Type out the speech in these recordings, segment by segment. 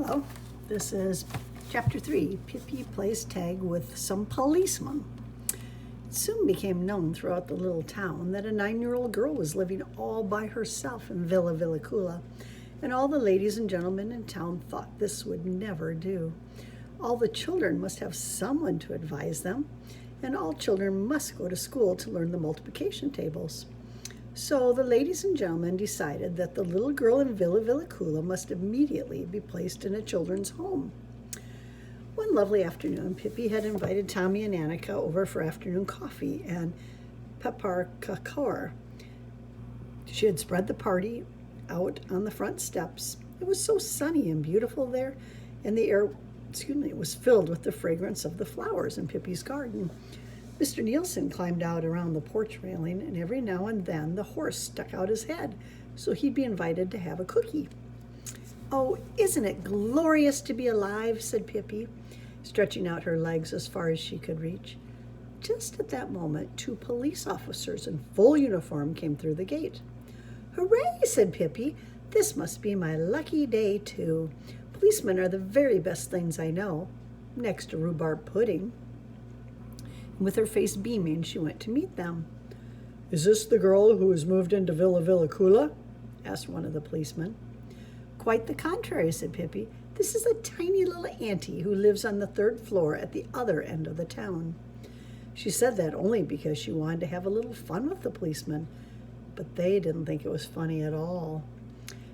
Hello, this is Chapter 3, Pippi Plays Tag with Some Policemen. It soon became known throughout the little town that a 9-year-old girl was living all by herself in Villa Villacula, and all the ladies and gentlemen in town thought this would never do. All the children must have someone to advise them, and all children must go to school to learn the multiplication tables. So the ladies and gentlemen decided that the little girl in Villa Villacula must immediately be placed in a children's home. One lovely afternoon, Pippi had invited Tommy and Annika over for afternoon coffee and peppercorn. She had spread the party out on the front steps. It was so sunny and beautiful there, and the air, was filled with the fragrance of the flowers in Pippi's garden. Mr. Nielsen climbed out around the porch railing, and every now and then the horse stuck out his head, so he'd be invited to have a cookie. "Oh, isn't it glorious to be alive?" said Pippi, stretching out her legs as far as she could reach. Just at that moment, 2 police officers in full uniform came through the gate. "Hooray!" said Pippi. "This must be my lucky day, too. Policemen are the very best things I know, next to rhubarb pudding." With her face beaming, she went to meet them. "Is this the girl who has moved into Villa Villacula?" asked one of the policemen. "Quite the contrary," said Pippi. "This is a tiny little auntie who lives on the 3rd floor at the other end of the town." She said that only because she wanted to have a little fun with the policemen, but they didn't think it was funny at all.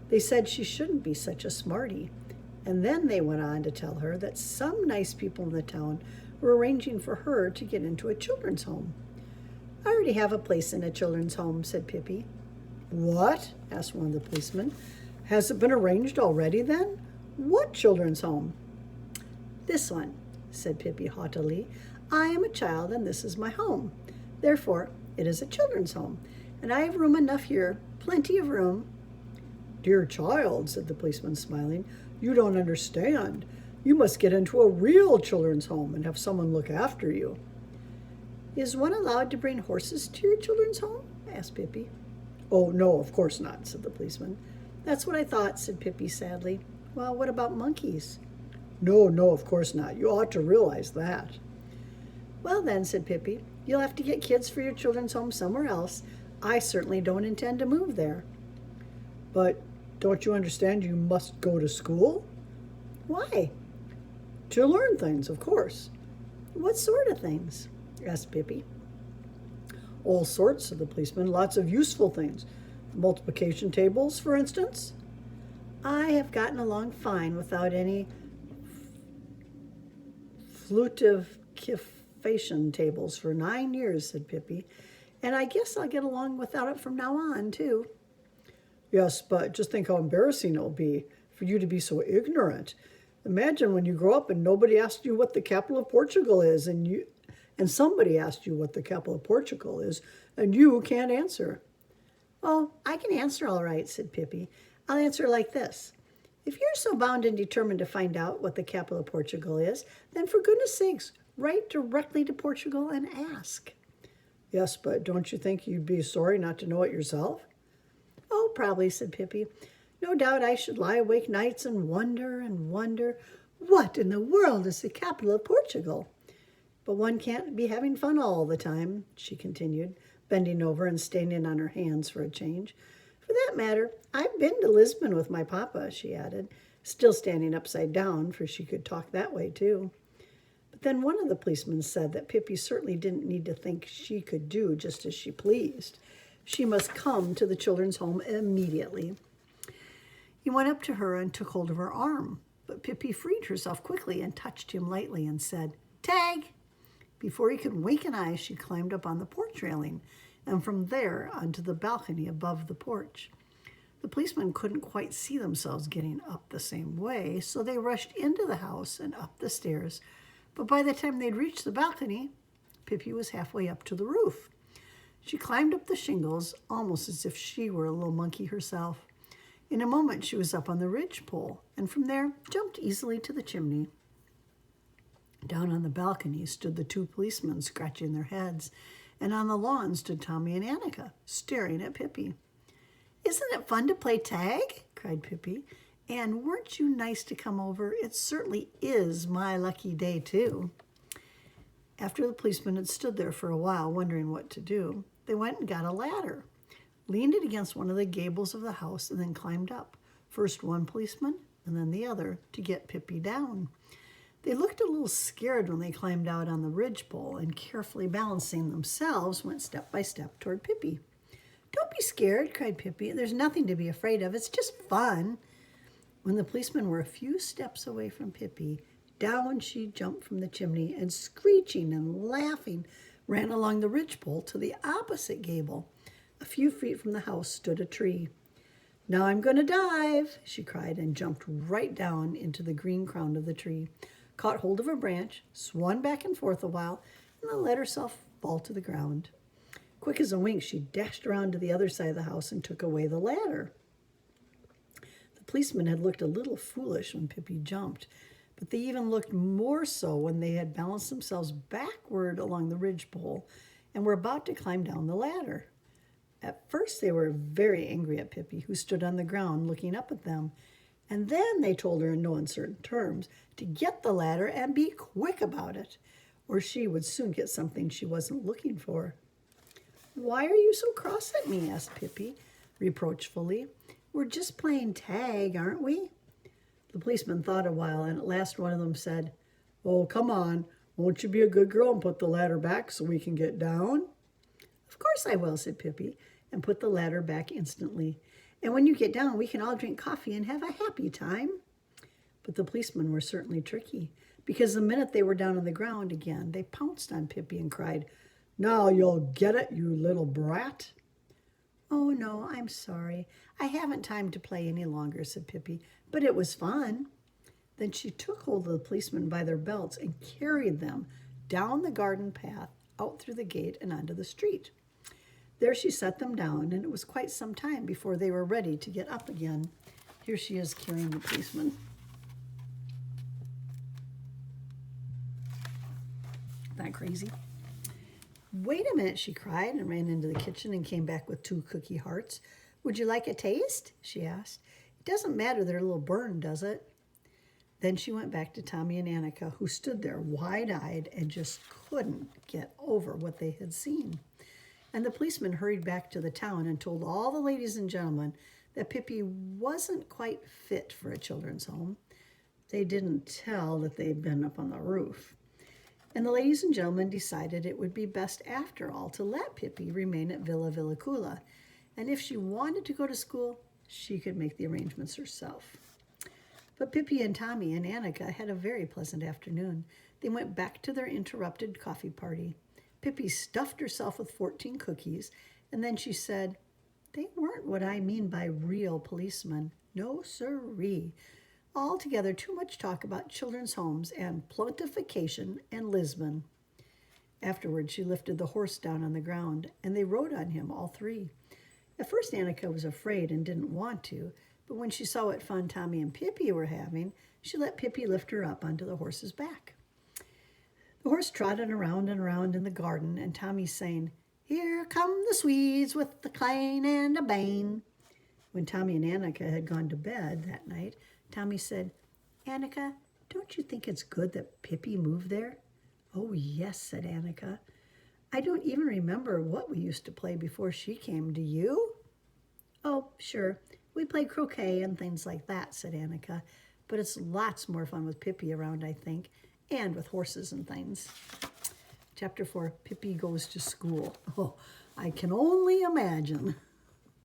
They said she shouldn't be such a smarty, and then they went on to tell her that some nice people in the town were arranging for her to get into a children's home. "I already have a place in a children's home," said Pippi. "What?" asked one of the policemen. "Has it been arranged already then? What children's home?" "This one," said Pippi haughtily. "I am a child and this is my home. Therefore, it is a children's home, and I have room enough here, plenty of room." "Dear child," said the policeman, smiling, "you don't understand. You must get into a real children's home and have someone look after you." "Is one allowed to bring horses to your children's home?" asked Pippi. "Oh, no, of course not," said the policeman. "That's what I thought," said Pippi sadly. "Well, what about monkeys?" No, of course not. You ought to realize that." "Well then," said Pippi, "you'll have to get kids for your children's home somewhere else. I certainly don't intend to move there." "But don't you understand you must go to school?" "Why?" "To learn things, of course." "What sort of things?" asked Pippi. "All sorts," said the policeman. "Lots of useful things. Multiplication tables, for instance." "I have gotten along fine without any fructification tables for 9 years," said Pippi, "and I guess I'll get along without it from now on, too." "Yes, but just think how embarrassing it will be for you to be so ignorant. Imagine when you grow up and nobody asked you what the capital of Portugal is, and somebody asked you what the capital of Portugal is, and you can't answer." "Oh, I can answer all right," said Pippi. "I'll answer like this. If you're so bound and determined to find out what the capital of Portugal is, then for goodness sakes, write directly to Portugal and ask." "Yes, but don't you think you'd be sorry not to know it yourself?" "Oh, probably," said Pippi. "No doubt I should lie awake nights and wonder, what in the world is the capital of Portugal? But one can't be having fun all the time," she continued, bending over and standing on her hands for a change. "For that matter, I've been to Lisbon with my papa," she added, still standing upside down, for she could talk that way too. But then one of the policemen said that Pippi certainly didn't need to think she could do just as she pleased. She must come to the children's home immediately. He went up to her and took hold of her arm, but Pippi freed herself quickly and touched him lightly and said, "Tag!" Before he could wink an eye, she climbed up on the porch railing, and from there onto the balcony above the porch. The policemen couldn't quite see themselves getting up the same way, so they rushed into the house and up the stairs. But by the time they'd reached the balcony, Pippi was halfway up to the roof. She climbed up the shingles almost as if she were a little monkey herself. In a moment, she was up on the ridgepole, and from there jumped easily to the chimney. Down on the balcony stood the 2 policemen scratching their heads, and on the lawn stood Tommy and Annika, staring at Pippi. "Isn't it fun to play tag?" cried Pippi. And weren't you nice to come over? It certainly is my lucky day, too. After the policeman had stood there for a while, wondering what to do, they went and got a ladder, leaned it against one of the gables of the house, and then climbed up. First one policeman, and then the other, to get Pippi down. They looked a little scared when they climbed out on the ridgepole and, carefully balancing themselves, went step by step toward Pippi. "Don't be scared," cried Pippi. "There's nothing to be afraid of. It's just fun." When the policemen were a few steps away from Pippi, down she jumped from the chimney and, screeching and laughing, ran along the ridgepole to the opposite gable. A few feet from the house stood a tree. "Now I'm going to dive," she cried, and jumped right down into the green crown of the tree, caught hold of a branch, swung back and forth a while, and then let herself fall to the ground. Quick as a wink, she dashed around to the other side of the house and took away the ladder. The policemen had looked a little foolish when Pippi jumped, but they even looked more so when they had balanced themselves backward along the ridgepole and were about to climb down the ladder. At first they were very angry at Pippi, who stood on the ground looking up at them, and then they told her in no uncertain terms to get the ladder and be quick about it, or she would soon get something she wasn't looking for. "Why are you so cross at me?" asked Pippi reproachfully. "We're just playing tag, aren't we?" The policeman thought a while, and at last one of them said, "Oh, come on, won't you be a good girl and put the ladder back so we can get down?" "Of course I will," said Pippi, and put the ladder back instantly. "And when you get down, we can all drink coffee and have a happy time." But the policemen were certainly tricky, because the minute they were down on the ground again, they pounced on Pippi and cried, "Now you'll get it, you little brat." "Oh, no, I'm sorry. I haven't time to play any longer," said Pippi, "but it was fun." Then she took hold of the policemen by their belts and carried them down the garden path, out through the gate, and onto the street. There she set them down, and it was quite some time before they were ready to get up again. Here she is carrying the policeman. Isn't that crazy? "Wait a minute," she cried, and ran into the kitchen and came back with 2 cookie hearts. "Would you like a taste?" she asked. "It doesn't matter they're a little burned, does it?" Then she went back to Tommy and Annika, who stood there wide-eyed and just couldn't get over what they had seen. And the policeman hurried back to the town and told all the ladies and gentlemen that Pippi wasn't quite fit for a children's home. They didn't tell that they'd been up on the roof. And the ladies and gentlemen decided it would be best after all to let Pippi remain at Villa Villacula. And if she wanted to go to school, she could make the arrangements herself. But Pippi and Tommy and Annika had a very pleasant afternoon. They went back to their interrupted coffee party. Pippi stuffed herself with 14 cookies, and then she said, "They weren't what I mean by real policemen. No siree. Altogether too much talk about children's homes and plutification and Lisbon." Afterward, she lifted the horse down on the ground, and they rode on him, all 3. At first, Annika was afraid and didn't want to, but when she saw what fun Tommy and Pippi were having, she let Pippi lift her up onto the horse's back. The horse trotted around and around in the garden, and Tommy sang, "Here come the Swedes with the clang and a bang." When Tommy and Annika had gone to bed that night, Tommy said, "Annika, don't you think it's good that Pippi moved there?" "Oh, yes," said Annika. "I don't even remember what we used to play before she came. Do you?" "Oh, sure. We played croquet and things like that," said Annika. "But it's lots more fun with Pippi around, I think, and with horses and things." Chapter 4, Pippi Goes to School. Oh, I can only imagine.